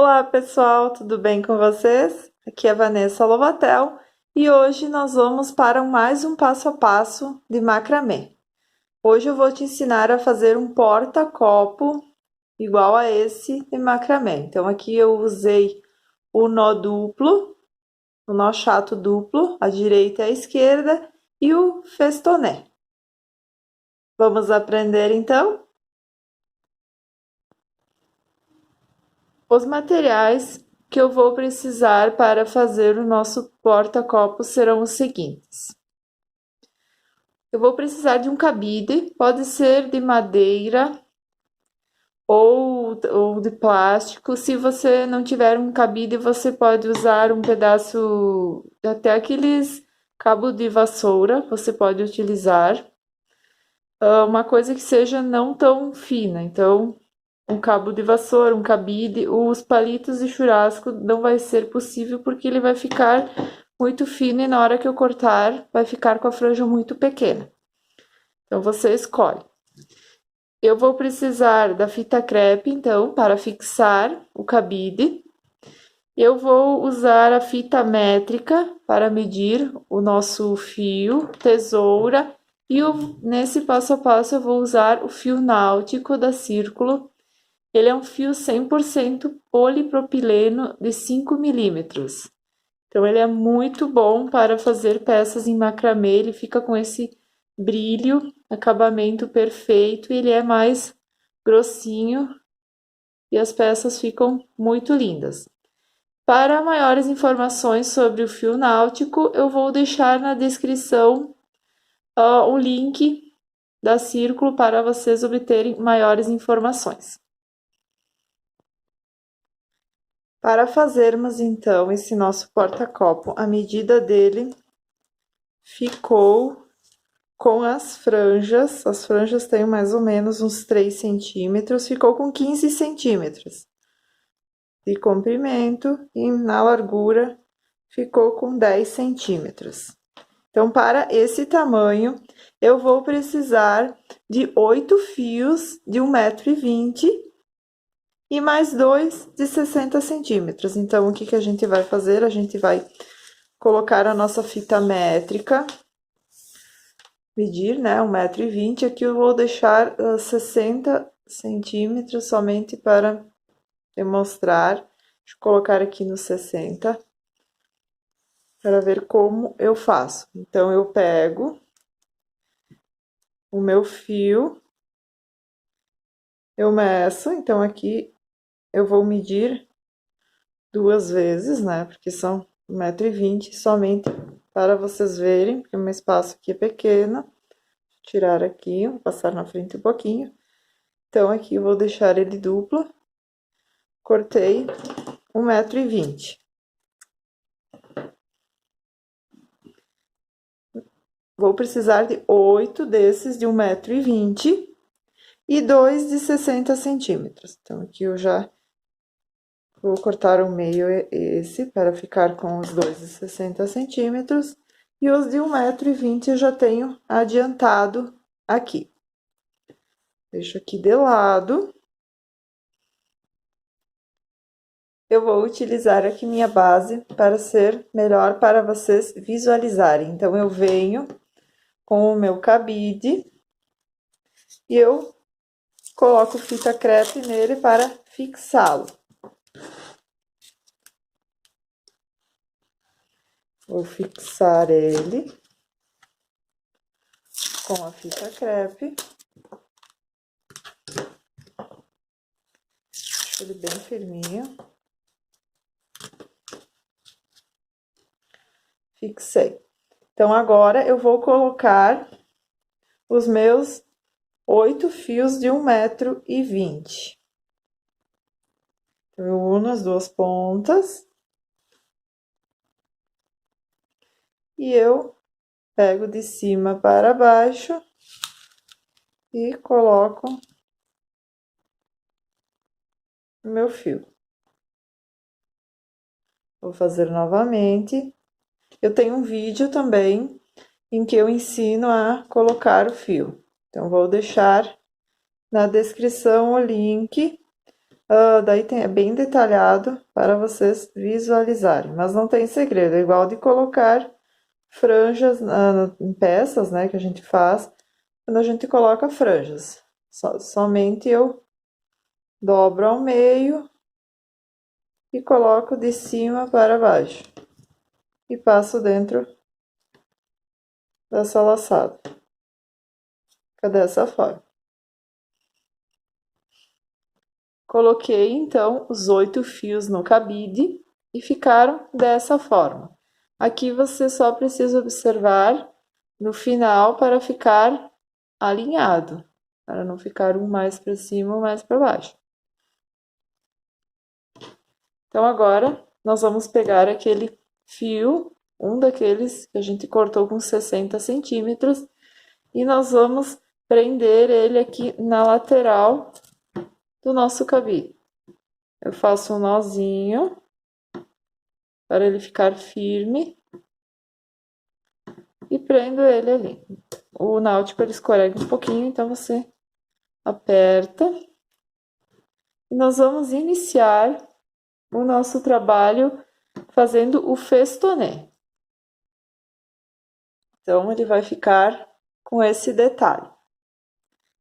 Olá pessoal, tudo bem com vocês? Aqui é Vanessa Lovatel e hoje nós vamos para mais um passo a passo de macramê. Hoje eu vou te ensinar a fazer um porta-copo igual a esse de macramê. Então aqui eu usei o nó duplo, o nó chato duplo, à direita e à esquerda e o festoné. Vamos aprender então? Os materiais que eu vou precisar para fazer o nosso porta-copos serão os seguintes. Eu vou precisar de um cabide, pode ser de madeira ou de plástico. Se você não tiver um cabide, você pode usar um pedaço, até aqueles cabo de vassoura, você pode utilizar. Uma coisa que seja não tão fina, então um cabo de vassoura, um cabide, os palitos de churrasco não vai ser possível porque ele vai ficar muito fino e na hora que eu cortar vai ficar com a franja muito pequena. Então você escolhe. Eu vou precisar da fita crepe, então, para fixar o cabide. Eu vou usar a fita métrica para medir o nosso fio, tesoura, e nesse passo a passo eu vou usar o fio náutico da Círculo. Ele é um fio 100% polipropileno de 5 milímetros. Então, ele é muito bom para fazer peças em macramê, ele fica com esse brilho, acabamento perfeito, e ele é mais grossinho e as peças ficam muito lindas. Para maiores informações sobre o fio náutico, eu vou deixar na descrição o link da Círculo para vocês obterem maiores informações. Para fazermos então esse nosso porta-copo, a medida dele ficou com as franjas têm mais ou menos uns 3 centímetros, ficou com 15 centímetros de comprimento e na largura ficou com 10 centímetros. Então, para esse tamanho, eu vou precisar de 8 fios de 1,20 m e mais 2 de 60 centímetros. Então, o que a gente vai fazer? A gente vai colocar a nossa fita métrica, medir, né, 1,20 m. Aqui eu vou deixar 60 centímetros somente para demonstrar. Deixa eu colocar aqui no 60 para ver como eu faço. Então, eu pego o meu fio, eu meço, então aqui eu vou medir 2 vezes, né, porque são 1,20 m, somente para vocês verem, porque o meu espaço aqui é pequeno. Vou tirar aqui, vou passar na frente um pouquinho. Então, aqui eu vou deixar ele duplo. Cortei 1,20 m. Vou precisar de 8 desses de 1,20 m e 2 de 60 centímetros. Então, aqui eu já vou cortar o meio esse para ficar com os 2 de 60 centímetros. E os de 1,20 m eu já tenho adiantado aqui. Deixo aqui de lado. Eu vou utilizar aqui minha base para ser melhor para vocês visualizarem. Então, eu venho com o meu cabide e eu coloco fita crepe nele para fixá-lo. Vou fixar ele com a fita crepe. Deixo ele bem firminho. Fixei. Então, agora eu vou colocar os meus 8 fios de 1,20 m. Então, eu uno as duas pontas. E eu pego de cima para baixo e coloco o meu fio. Vou fazer novamente. Eu tenho um vídeo também em que eu ensino a colocar o fio. Então, vou deixar na descrição o link Daí é bem detalhado para vocês visualizarem, mas não tem segredo, é igual de colocar franjas em peças, né, que a gente faz quando a gente coloca franjas. Somente eu dobro ao meio e coloco de cima para baixo e passo dentro dessa laçada. Fica dessa forma. Coloquei então os 8 fios no cabide e ficaram dessa forma. Aqui você só precisa observar no final para ficar alinhado, para não ficar um mais para cima, um mais para baixo. Então agora nós vamos pegar aquele fio, um daqueles que a gente cortou com 60 centímetros, e nós vamos prender ele aqui na lateral do nosso cabide. Eu faço um nozinho para ele ficar firme e prendo ele ali. O náutico ele escorrega um pouquinho, então você aperta. E nós vamos iniciar o nosso trabalho fazendo o festoné. Então, ele vai ficar com esse detalhe.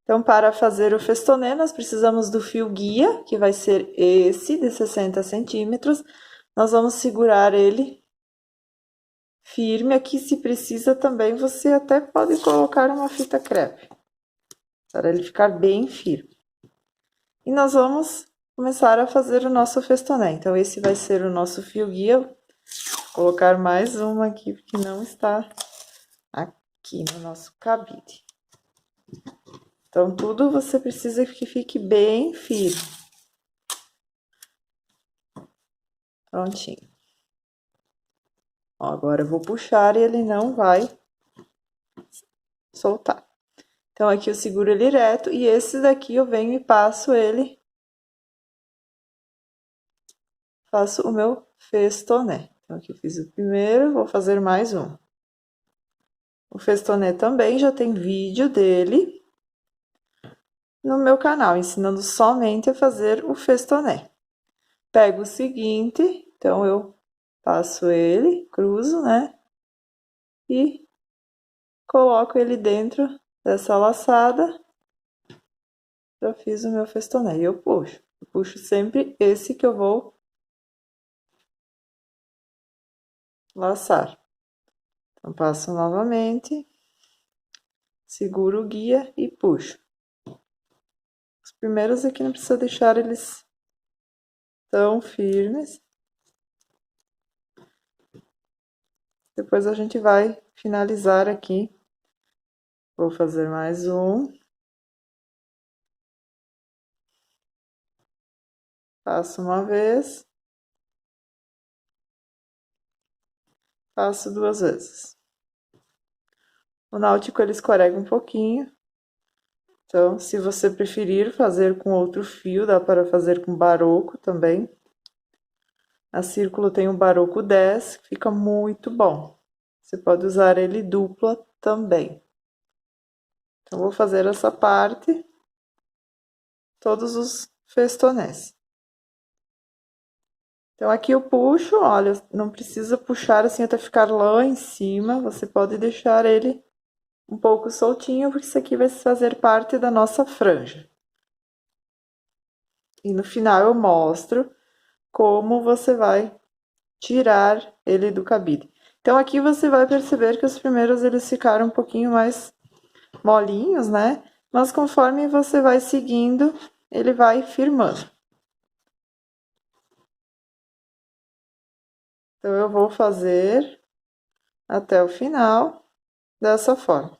Então, para fazer o festoné, nós precisamos do fio guia, que vai ser esse de 60 centímetros. Nós vamos segurar ele firme. Aqui, se precisa também, você até pode colocar uma fita crepe, para ele ficar bem firme. E nós vamos começar a fazer o nosso festoné. Então, esse vai ser o nosso fio guia. Vou colocar mais uma aqui, porque não está aqui no nosso cabide. Então, tudo você precisa que fique bem firme. Prontinho. Ó, agora eu vou puxar e ele não vai soltar. Então, aqui eu seguro ele reto e esse daqui eu venho e passo ele. Faço o meu festoné. Então, aqui eu fiz o primeiro, vou fazer mais um. O festoné também já tem vídeo dele no meu canal, ensinando somente a fazer o festoné. Pego o seguinte, então eu passo ele, cruzo, né? E coloco ele dentro dessa laçada. Já fiz o meu festoné e eu puxo. Eu puxo sempre esse que eu vou laçar. Então, passo novamente, seguro o guia e puxo. Os primeiros aqui não precisa deixar eles tão firmes. Depois a gente vai finalizar aqui. Vou fazer mais um. Faço uma vez. Faço duas vezes. O náutico ele escorrega um pouquinho. Então, se você preferir fazer com outro fio, dá para fazer com baroco também. A Círculo tem o baroco 10, que fica muito bom. Você pode usar ele dupla também. Então, vou fazer essa parte, todos os festonés. Então, aqui eu puxo, olha, não precisa puxar assim até ficar lá em cima, você pode deixar ele um pouco soltinho, porque isso aqui vai fazer parte da nossa franja. E no final eu mostro como você vai tirar ele do cabide. Então, aqui você vai perceber que os primeiros eles ficaram um pouquinho mais molinhos, né? Mas conforme você vai seguindo, ele vai firmando. Então, eu vou fazer até o final dessa forma.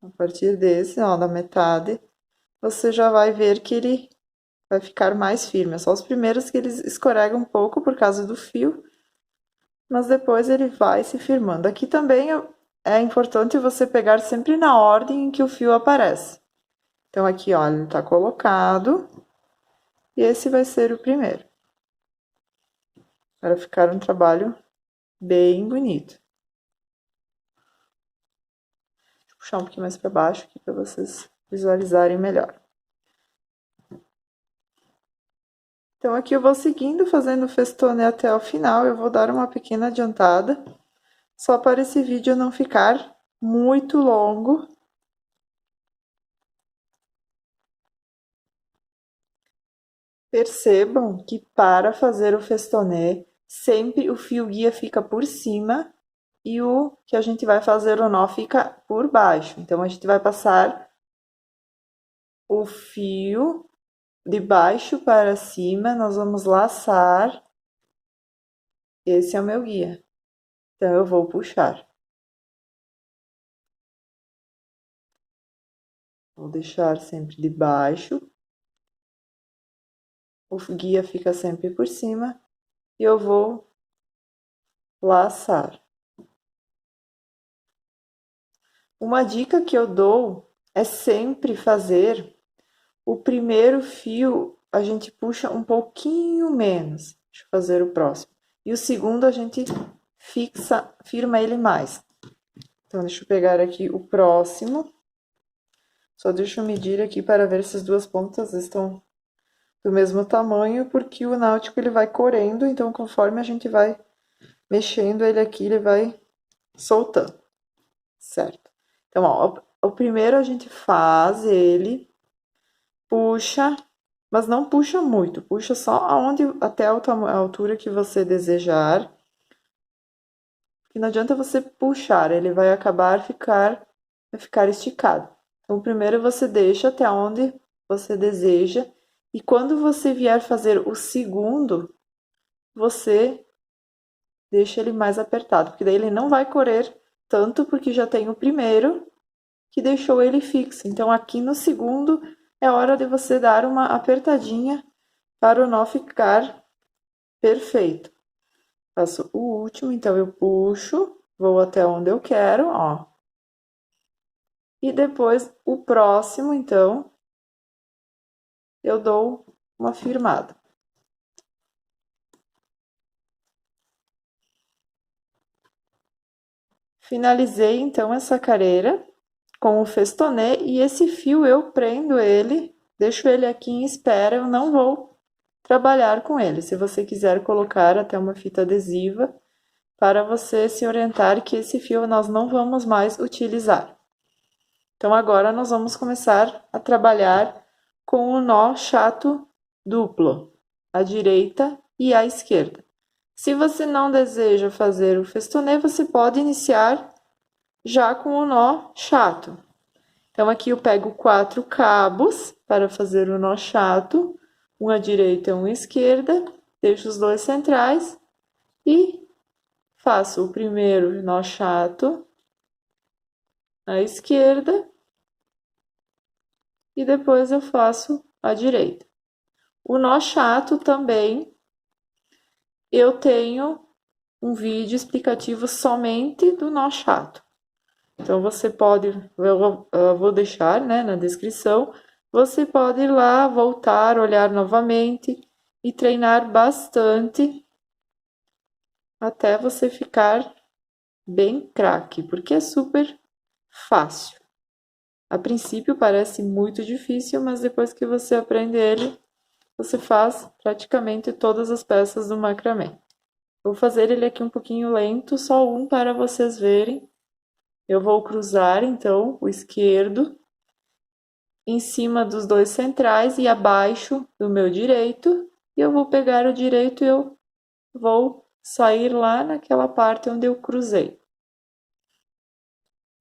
A partir desse, ó, da metade, você já vai ver que ele vai ficar mais firme. É só os primeiros que eles escorregam um pouco por causa do fio, mas depois ele vai se firmando. Aqui também é importante você pegar sempre na ordem em que o fio aparece. Então, aqui, olha, ele tá colocado, e esse vai ser o primeiro. Para ficar um trabalho bem bonito. Vou puxar um pouquinho mais para baixo aqui para vocês visualizarem melhor. Então, aqui eu vou seguindo, fazendo o festone até o final. Eu vou dar uma pequena adiantada, só para esse vídeo não ficar muito longo. Percebam que para fazer o festoné, sempre o fio guia fica por cima e o que a gente vai fazer o nó fica por baixo. Então, a gente vai passar o fio de baixo para cima, nós vamos laçar. Esse é o meu guia. Então, eu vou puxar. Vou deixar sempre de baixo. O guia fica sempre por cima e eu vou laçar. Uma dica que eu dou é sempre fazer o primeiro fio, a gente puxa um pouquinho menos. Deixa eu fazer o próximo. E o segundo a gente firma ele mais. Então, deixa eu pegar aqui o próximo. Só deixa eu medir aqui para ver se as duas pontas estão do mesmo tamanho, porque o náutico ele vai correndo, então conforme a gente vai mexendo ele aqui, ele vai soltando, certo? Então, ó, o primeiro a gente faz ele, puxa, mas não puxa muito, puxa só até a altura que você desejar. Porque não adianta você puxar, ele vai vai ficar esticado. Então, primeiro você deixa até onde você deseja, e quando você vier fazer o segundo, você deixa ele mais apertado, porque daí ele não vai correr tanto, porque já tem o primeiro que deixou ele fixo. Então, aqui no segundo é hora de você dar uma apertadinha para o nó ficar perfeito. Faço o último, então eu puxo, vou até onde eu quero, ó. E depois o próximo, então, eu dou uma firmada. Finalizei, então, essa careira com o festoné e esse fio eu prendo ele, deixo ele aqui em espera, eu não vou trabalhar com ele. Se você quiser colocar até uma fita adesiva, para você se orientar que esse fio nós não vamos mais utilizar. Então, agora nós vamos começar a trabalhar com o nó chato duplo, à direita e à esquerda. Se você não deseja fazer o festoné, você pode iniciar já com o nó chato. Então, aqui eu pego 4 cabos para fazer o nó chato, um à direita e um à esquerda, deixo os dois centrais e faço o primeiro nó chato à esquerda e depois eu faço à direita. O nó chato também eu tenho um vídeo explicativo somente do nó chato. Então, você pode, eu vou deixar, né, na descrição, você pode ir lá, voltar, olhar novamente e treinar bastante até você ficar bem craque, porque é super fácil. A princípio parece muito difícil, mas depois que você aprende ele, você faz praticamente todas as peças do macramê. Vou fazer ele aqui um pouquinho lento, só um para vocês verem. Eu vou cruzar, então, o esquerdo em cima dos dois centrais e abaixo do meu direito. E eu vou pegar o direito e eu vou sair lá naquela parte onde eu cruzei.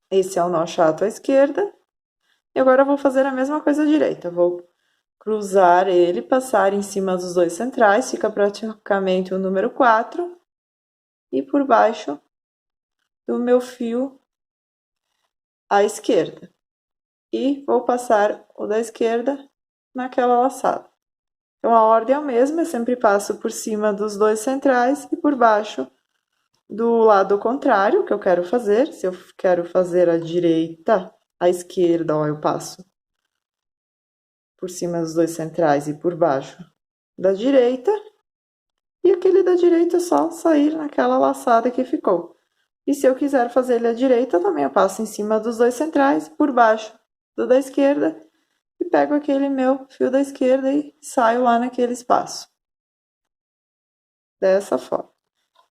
Esse é o nó chato à esquerda. E agora eu vou fazer a mesma coisa à direita. Eu vou cruzar ele, passar em cima dos dois centrais, fica praticamente o número 4. E por baixo do meu fio à esquerda. E vou passar o da esquerda naquela laçada. Então, a ordem é a mesma, eu sempre passo por cima dos dois centrais e por baixo do lado contrário que eu quero fazer. Se eu quero fazer a direita, a esquerda, ó, eu passo por cima dos dois centrais e por baixo da direita. E aquele da direita é só sair naquela laçada que ficou. E se eu quiser fazer ele à direita, também eu passo em cima dos dois centrais, por baixo do da esquerda, e pego aquele meu fio da esquerda e saio lá naquele espaço. dessa forma.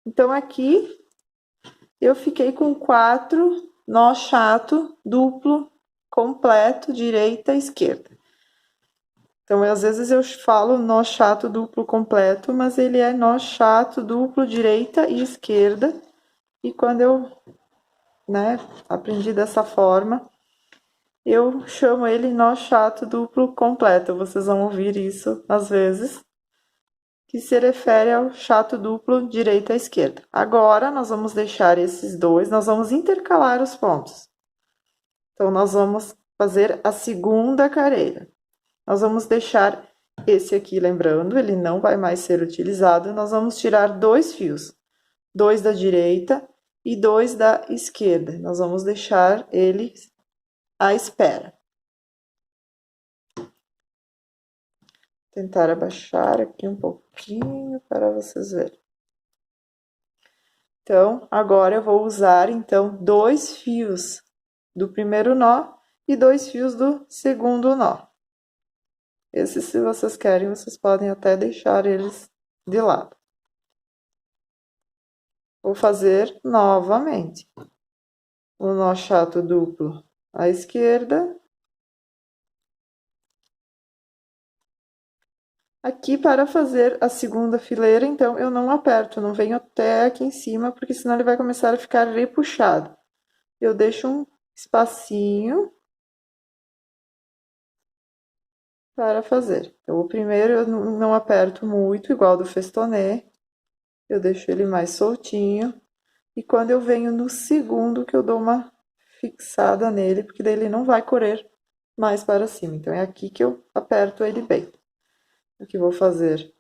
Então, aqui eu fiquei com 4 nó chato duplo completo, direita e esquerda. Então, às vezes eu falo nó chato duplo completo, mas ele é nó chato duplo direita e esquerda. E quando eu, aprendi dessa forma, eu chamo ele nó chato duplo completo. Vocês vão ouvir isso às vezes, que se refere ao chato duplo direita e esquerda. Agora, nós vamos deixar esses dois, nós vamos intercalar os pontos. Então, nós vamos fazer a segunda carreira. Nós vamos deixar esse aqui, lembrando, ele não vai mais ser utilizado. Nós vamos tirar 2 fios, 2 da direita e 2 da esquerda. Nós vamos deixar ele à espera. Tentar abaixar aqui um pouquinho para vocês verem. Então, agora eu vou usar, então, 2 fios do primeiro nó e 2 fios do segundo nó. Esses, se vocês querem, vocês podem até deixar eles de lado. Vou fazer novamente o nó chato duplo à esquerda. Aqui, para fazer a segunda fileira, então, eu não aperto, não venho até aqui em cima, porque senão ele vai começar a ficar repuxado. Eu deixo um espacinho para fazer. Então, o primeiro eu não aperto muito, igual do festonê. Eu deixo ele mais soltinho. E quando eu venho no segundo, que eu dou uma fixada nele, porque daí ele não vai correr mais para cima. Então, é aqui que eu aperto ele bem. Aqui vou fazer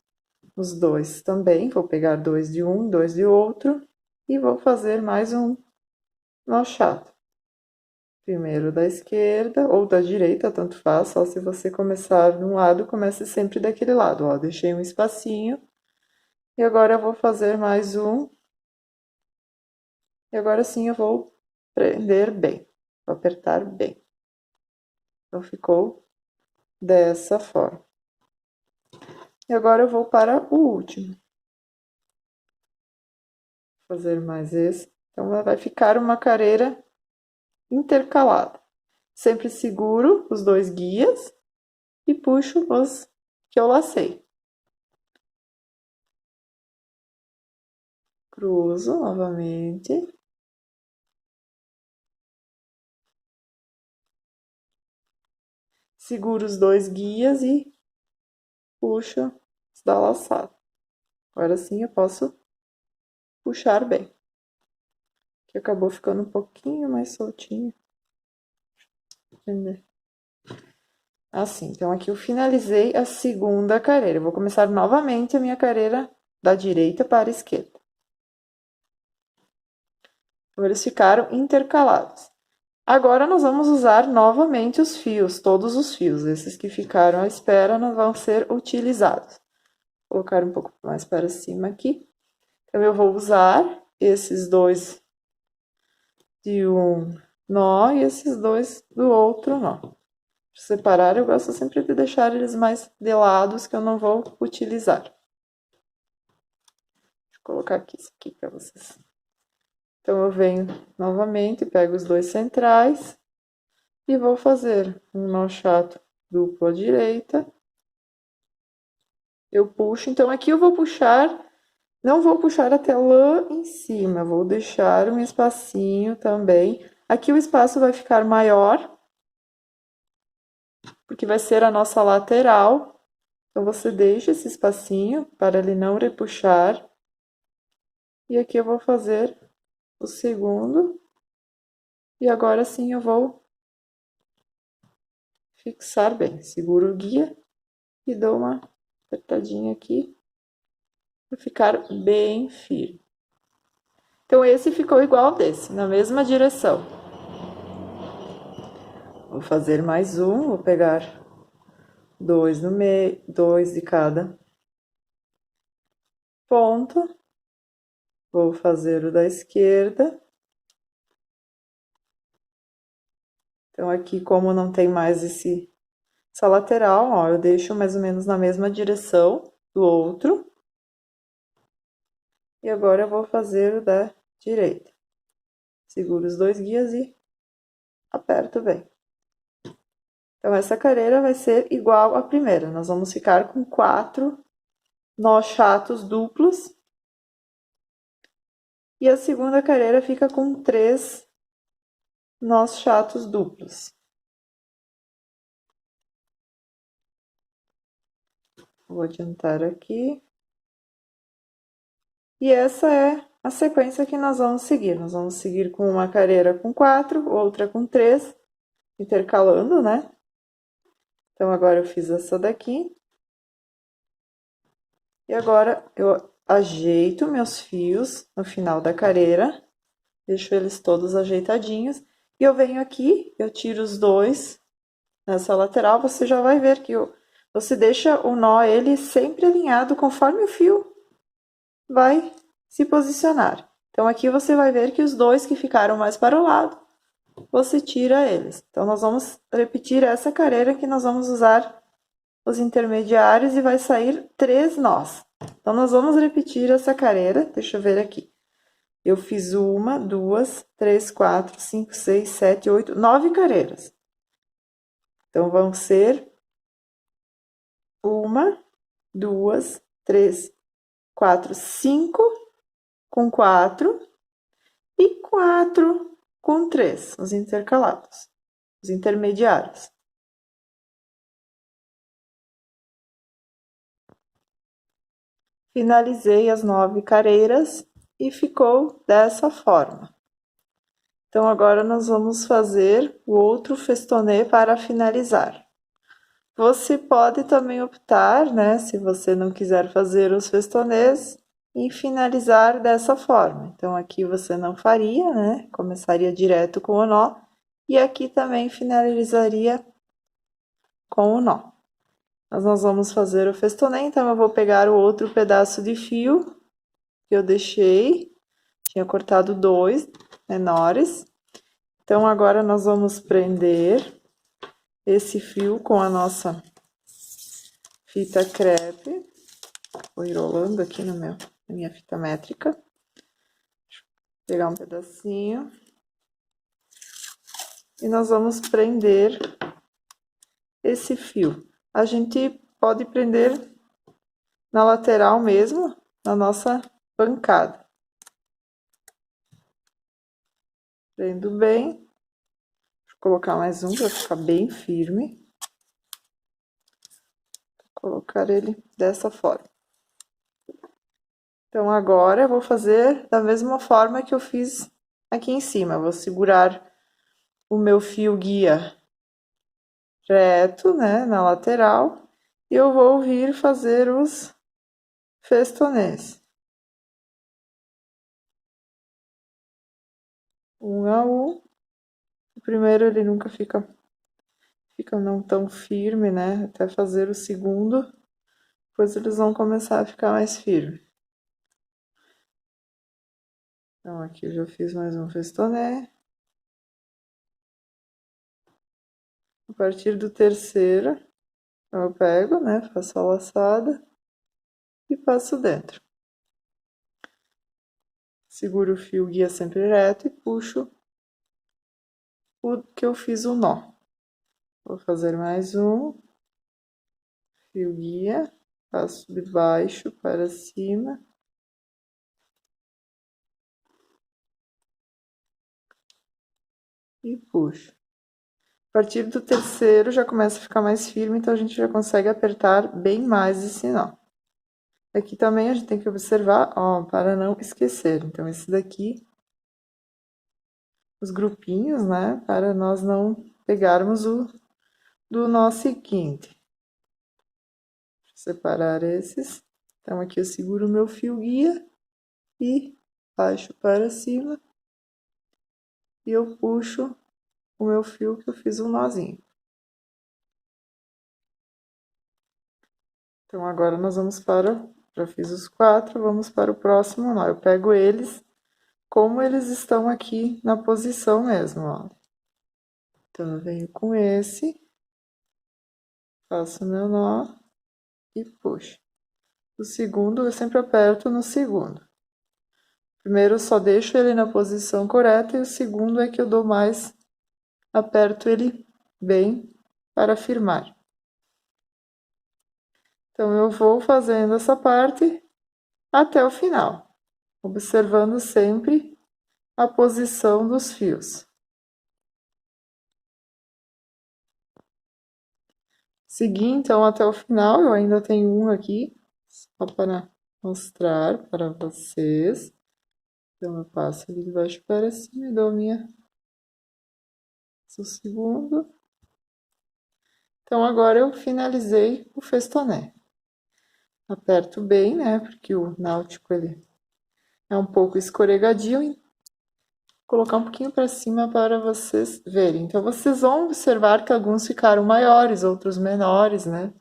os dois também. Vou pegar 2 de um, 2 de outro. E vou fazer mais um nó chato. Primeiro da esquerda ou da direita, tanto faz, só se você começar de um lado, comece sempre daquele lado, ó. Deixei um espacinho. E agora eu vou fazer mais um. E agora sim eu vou prender bem, vou apertar bem. Então, ficou dessa forma. E agora eu vou para o último. Vou fazer mais esse. Então, vai ficar uma carreira intercalada. Sempre seguro os 2 guias e puxo os que eu lacei. Cruzo novamente. Seguro os 2 guias e puxo os da laçada. Agora sim eu posso puxar bem. Que acabou ficando um pouquinho mais soltinho. Entender? Assim, então aqui eu finalizei a segunda carreira. Eu vou começar novamente a minha carreira da direita para a esquerda. Então, eles ficaram intercalados. Agora, nós vamos usar novamente os fios, todos os fios. Esses que ficaram à espera não vão ser utilizados. Vou colocar um pouco mais para cima aqui. Então, eu vou usar esses 2 de um nó e esses 2 do outro nó. Para separar, eu gosto sempre de deixar eles mais de lados, que eu não vou utilizar. Deixa eu colocar aqui isso aqui para vocês. Então, eu venho novamente, pego os 2 centrais e vou fazer um nó chato duplo à direita. Eu puxo, então aqui eu vou puxar, não vou puxar até lá em cima, vou deixar um espacinho também. Aqui o espaço vai ficar maior, porque vai ser a nossa lateral. Então, você deixa esse espacinho para ele não repuxar. E aqui eu vou fazer o segundo. E agora sim eu vou fixar bem. Seguro o guia e dou uma apertadinha aqui para ficar bem firme. Então, esse ficou igual desse, na mesma direção. Vou fazer mais um, vou pegar 2 no meio, 2 de cada ponto. Vou fazer o da esquerda. Então, aqui, como não tem mais essa lateral, ó, eu deixo mais ou menos na mesma direção do outro. E agora eu vou fazer o da direita. Seguro os dois guias e aperto bem. Então, essa carreira vai ser igual à primeira. Nós vamos ficar com 4 nós chatos duplos. E a segunda carreira fica com 3 nós chatos duplos. Vou adiantar aqui. E essa é a sequência que nós vamos seguir. Nós vamos seguir com uma carreira com 4, outra com 3, intercalando, né? Então, agora eu fiz essa daqui. E agora eu ajeito meus fios no final da carreira, deixo eles todos ajeitadinhos. E eu venho aqui, eu tiro os dois nessa lateral, você já vai ver que você deixa o nó ele sempre alinhado conforme o fio vai se posicionar. Então, aqui você vai ver que os dois que ficaram mais para o lado, você tira eles. Então, nós vamos repetir essa carreira que nós vamos usar os intermediários e vai sair 3 nós. Então, nós vamos repetir essa carreira, deixa eu ver aqui. Eu fiz 1, 2, 3, 4, 5, 6, 7, 8, 9 carreiras. Então, vão ser 1, 2, 3, 4, 5 com 4 e 4 com 3, os intercalados, os intermediários. Finalizei as 9 carreiras e ficou dessa forma. Então, agora nós vamos fazer o outro festonê para finalizar. Você pode também optar, né, se você não quiser fazer os festonês, em finalizar dessa forma. Então, aqui você não faria, né, começaria direto com o nó, e aqui também finalizaria com o nó. Mas nós vamos fazer o festonê, então eu vou pegar o outro pedaço de fio que eu deixei, tinha cortado 2 menores. Então, agora nós vamos prender esse fio com a nossa fita crepe. Vou enrolando aqui na minha fita métrica. Deixa eu pegar um pedacinho. E nós vamos prender esse fio. A gente pode prender na lateral mesmo, na nossa bancada. Prendo bem. Vou colocar mais um para ficar bem firme. Vou colocar ele dessa forma. Então, agora eu vou fazer da mesma forma que eu fiz aqui em cima. Eu vou segurar o meu fio guia reto, né, na lateral, e eu vou vir fazer os festonês. Um a um. O primeiro ele nunca fica não tão firme, né, até fazer o segundo, depois eles vão começar a ficar mais firme. Então, aqui eu já fiz mais um festoné. A partir do terceiro, eu pego, né, faço a laçada e passo dentro. Seguro o fio guia sempre reto e puxo o que eu fiz o nó. Vou fazer mais um. Fio guia, passo de baixo para cima. E puxo. A partir do terceiro já começa a ficar mais firme, então a gente já consegue apertar bem mais esse nó. Aqui também a gente tem que observar, ó, para não esquecer. Então, esse daqui, os grupinhos, né, para nós não pegarmos o do nó seguinte. Vou separar esses. Então, aqui eu seguro o meu fio guia e baixo para cima. E eu puxo o meu fio que eu fiz um nozinho. Então, agora nós vamos para... Já fiz os 4, vamos para o próximo nó. Eu pego eles como eles estão aqui na posição mesmo, ó. Então, eu venho com esse, faço meu nó e puxo. O segundo, eu sempre aperto no segundo. Primeiro eu só deixo ele na posição correta e o segundo é que eu dou mais, aperto ele bem para firmar. Então eu vou fazendo essa parte até o final, observando sempre a posição dos fios. Segui então até o final, eu ainda tenho um aqui, só para mostrar para vocês. Então eu passo ali de baixo para cima e dou o segundo. Então agora eu finalizei o festoné. Aperto bem, né, porque o náutico ele é um pouco escorregadio, e colocar um pouquinho para cima para vocês verem. Então vocês vão observar que alguns ficaram maiores, outros menores, né?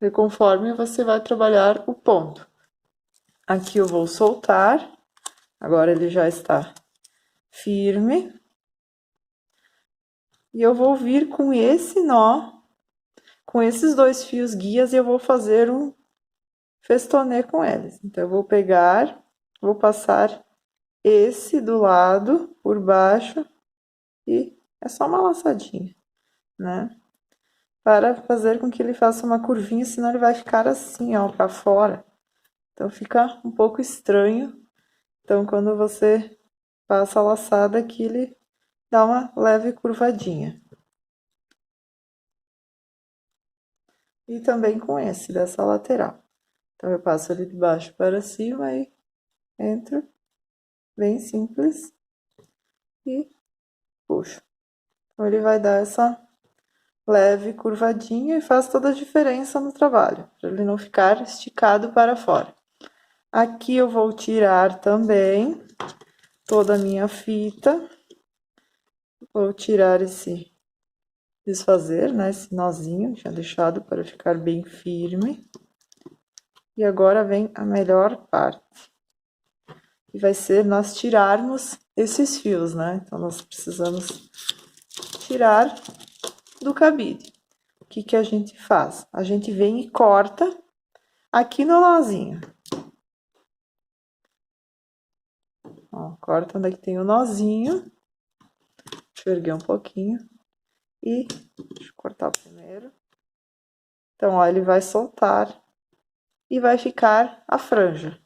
E conforme você vai trabalhar o ponto. Aqui eu vou soltar, agora ele já está firme. E eu vou vir com esse nó, com esses dois fios guias, e eu vou fazer um festoné com eles. Então eu vou pegar, vou passar esse do lado, por baixo, e é só uma laçadinha, né? Para fazer com que ele faça uma curvinha, senão ele vai ficar assim, ó, para fora. Então fica um pouco estranho. Então quando você passa a laçada aqui, ele dá uma leve curvadinha. E também com esse, dessa lateral. Então eu passo ele de baixo para cima e entro, bem simples, e puxo. Então ele vai dar essa leve curvadinha e faz toda a diferença no trabalho, para ele não ficar esticado para fora. Aqui eu vou tirar também toda a minha fita, vou tirar esse desfazer, né, esse nozinho, tinha deixado para ficar bem firme. E agora vem a melhor parte, que vai ser nós tirarmos esses fios, né? Então nós precisamos tirar do cabide. O que que a gente faz? A gente vem e corta aqui no nozinho. Ó, corta onde é que tem o nozinho. Deixa eu erguer um pouquinho. E deixa eu cortar primeiro. Então, ó, ele vai soltar e vai ficar a franja.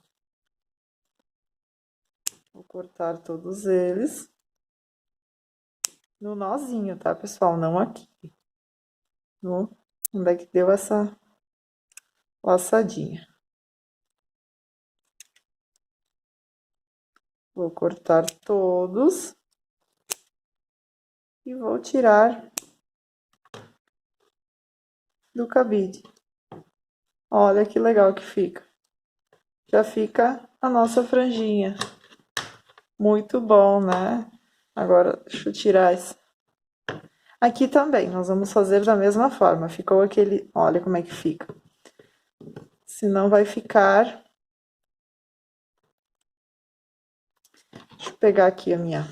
Vou cortar todos eles no nozinho, tá, pessoal? Não aqui. No, onde é que deu essa laçadinha. Vou cortar todos e vou tirar do cabide. Olha que legal que fica. Já fica a nossa franjinha. Muito bom, né? Agora, deixa eu tirar esse. Aqui também, nós vamos fazer da mesma forma. Ficou aquele... Olha como é que fica. Senão vai ficar... Deixa eu pegar aqui a minha...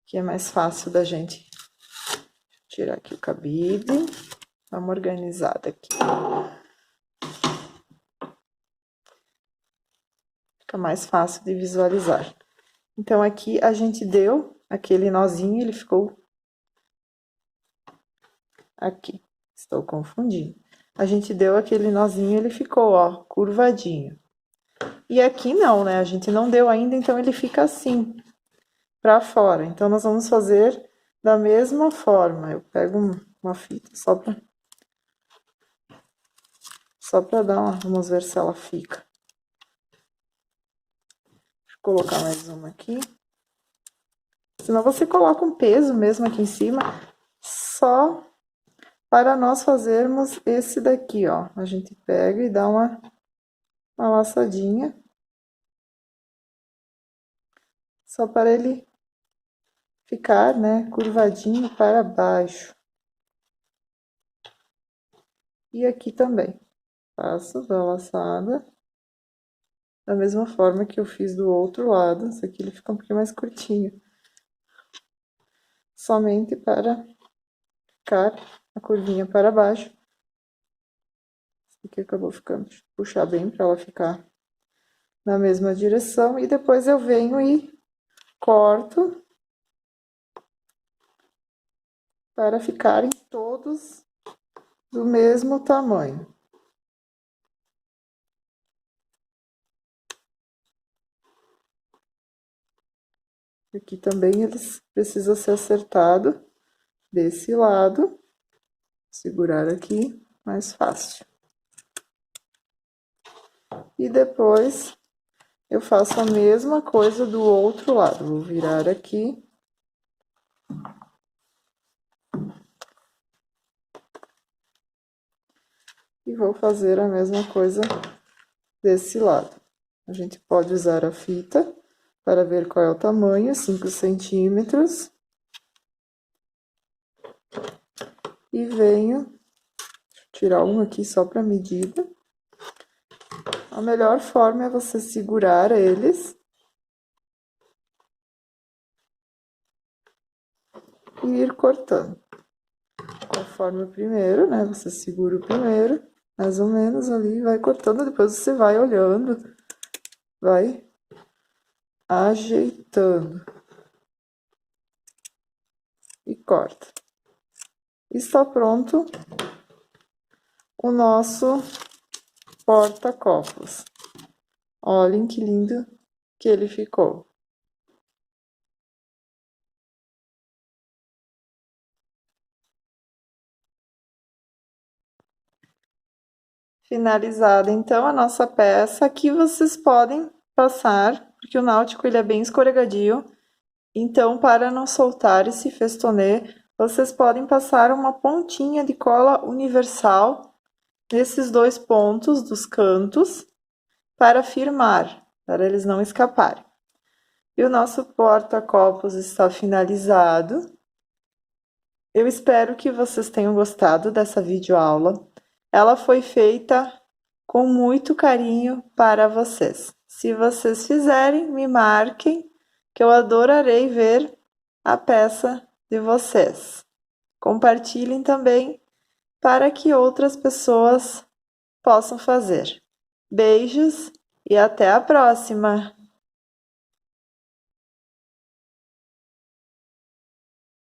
Que é mais fácil da gente tirar aqui o cabide. Dá uma organizada aqui. Fica mais fácil de visualizar. Então, aqui a gente deu aquele nozinho, ele ficou aqui. Estou confundindo. A gente deu aquele nozinho, ele ficou, ó, curvadinho. E aqui não, né? A gente não deu ainda, então ele fica assim, pra fora. Então, nós vamos fazer da mesma forma. Eu pego uma fita só pra dar uma... Vamos ver se ela fica. Deixa eu colocar mais uma aqui. Senão você coloca um peso mesmo aqui em cima, só para nós fazermos esse daqui, ó. A gente pega e dá uma laçadinha. Só para ele ficar, né, curvadinho para baixo. E aqui também. Faço a laçada. Da mesma forma que eu fiz do outro lado. Esse aqui ele fica um pouquinho mais curtinho. Somente para ficar a curvinha para baixo. Esse aqui acabou ficando. Deixa eu puxar bem para ela ficar na mesma direção e depois eu venho e corto para ficarem todos do mesmo tamanho. Aqui também eles precisam ser acertado desse lado. Segurar aqui, mais fácil. E depois eu faço a mesma coisa do outro lado. Vou virar aqui. E vou fazer a mesma coisa desse lado. A gente pode usar a fita para ver qual é o tamanho, 5 centímetros. E venho tirar um aqui só para medida. A melhor forma é você segurar eles e ir cortando. Conforme o primeiro, né? Você segura o primeiro, mais ou menos ali, vai cortando, depois você vai olhando, vai ajeitando e corta. Está pronto o nosso porta-copos. Olhem que lindo que ele ficou. Finalizada então a nossa peça, aqui vocês podem passar, porque o náutico ele é bem escorregadio, então para não soltar esse festonê, vocês podem passar uma pontinha de cola universal nesses dois pontos dos cantos para firmar, para eles não escaparem. E o nosso porta-copos está finalizado. Eu espero que vocês tenham gostado dessa videoaula. Ela foi feita com muito carinho para vocês. Se vocês fizerem, me marquem, que eu adorarei ver a peça de vocês. Compartilhem também para que outras pessoas possam fazer. Beijos e até a próxima!